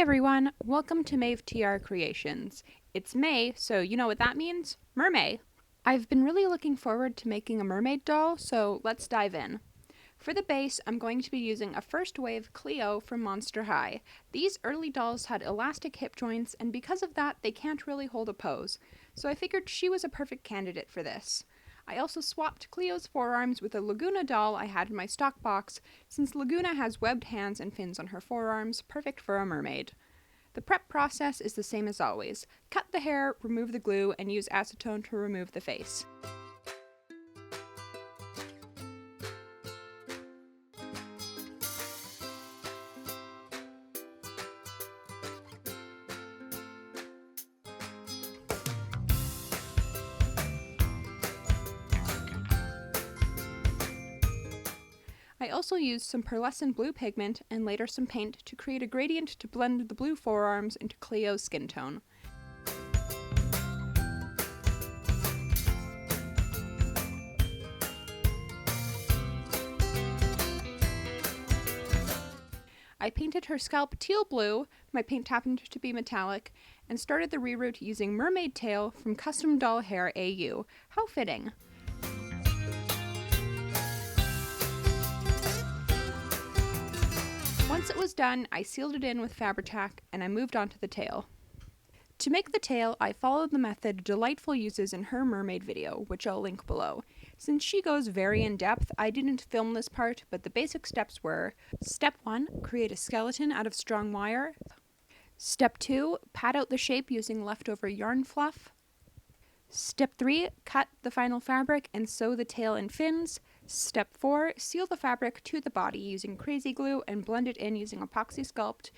everyone, welcome to Maeve TR Creations. It's May, so you know what that means? Mermaid! I've been really looking forward to making a mermaid doll, so let's dive in. For the base, I'm going to be using a first wave Cleo from Monster High. These early dolls had elastic hip joints, and because of that, they can't really hold a pose, so I figured she was a perfect candidate for this. I also swapped Cleo's forearms with a Laguna doll I had in my stock box, since Laguna has webbed hands and fins on her forearms, perfect for a mermaid. The prep process is the same as always. Cut the hair, remove the glue, and use acetone to remove the face. I also used some pearlescent blue pigment and later some paint to create a gradient to blend the blue forearms into Cleo's skin tone. I painted her scalp teal blue, my paint happened to be metallic, and started the reroot using Mermaid Tail from Custom Doll Hair AU. How fitting! Once it was done, I sealed it in with Fabri-Tac and I moved on to the tail. To make the tail, I followed the method Delightful uses in her mermaid video, which I'll link below. Since she goes very in-depth, I didn't film this part, but the basic steps were: Step 1, create a skeleton out of strong wire. Step 2, pad out the shape using leftover yarn fluff. Step 3, cut the final fabric and sew the tail and fins. Step 4, seal the fabric to the body using crazy glue and blend it in using epoxy sculpt.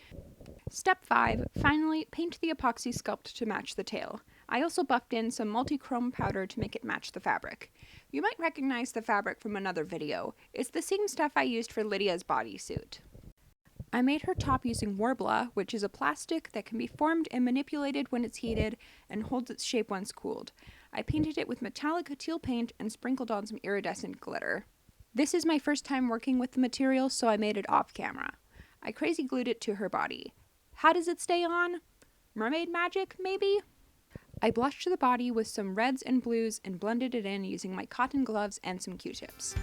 Step 5, finally paint the epoxy sculpt to match the tail. I also buffed in some multi-chrome powder to make it match the fabric. You might recognize the fabric from another video. It's the same stuff I used for Lydia's bodysuit. I made her top using worbla, which is a plastic that can be formed and manipulated when it's heated and holds its shape once cooled. I painted it with metallic teal paint and sprinkled on some iridescent glitter. This is my first time working with the material, so I made it off camera. I crazy glued it to her body. How does it stay on? Mermaid magic, maybe? I blushed the body with some reds and blues and blended it in using my cotton gloves and some Q-tips.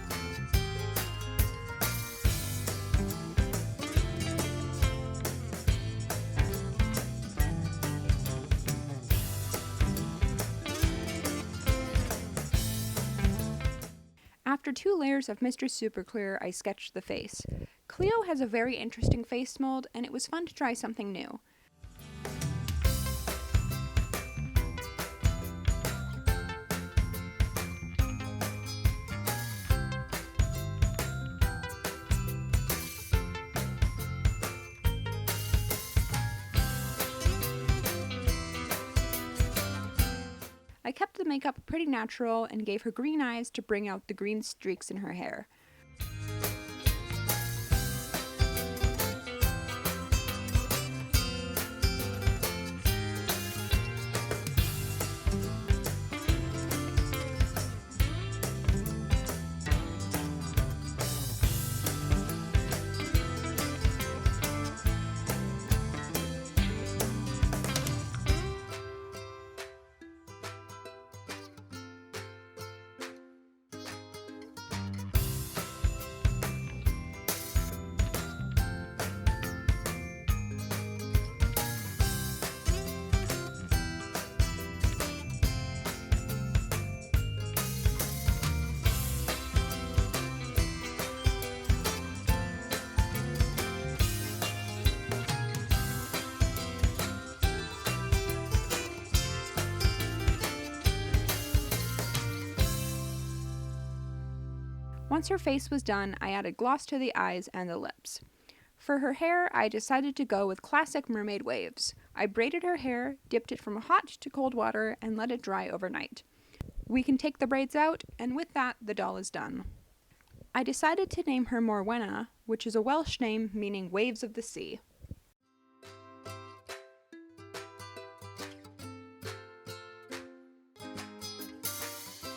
After 2 layers of Mr. Superclear, I sketched the face. Cleo has a very interesting face mold, and it was fun to try something new. I kept the makeup pretty natural and gave her green eyes to bring out the green streaks in her hair. Once her face was done, I added gloss to the eyes and the lips. For her hair, I decided to go with classic mermaid waves. I braided her hair, dipped it from hot to cold water, and let it dry overnight. We can take the braids out, and with that, the doll is done. I decided to name her Morwenna, which is a Welsh name meaning waves of the sea.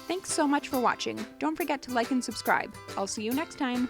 Thanks so much for watching. Don't forget to like and subscribe. I'll see you next time.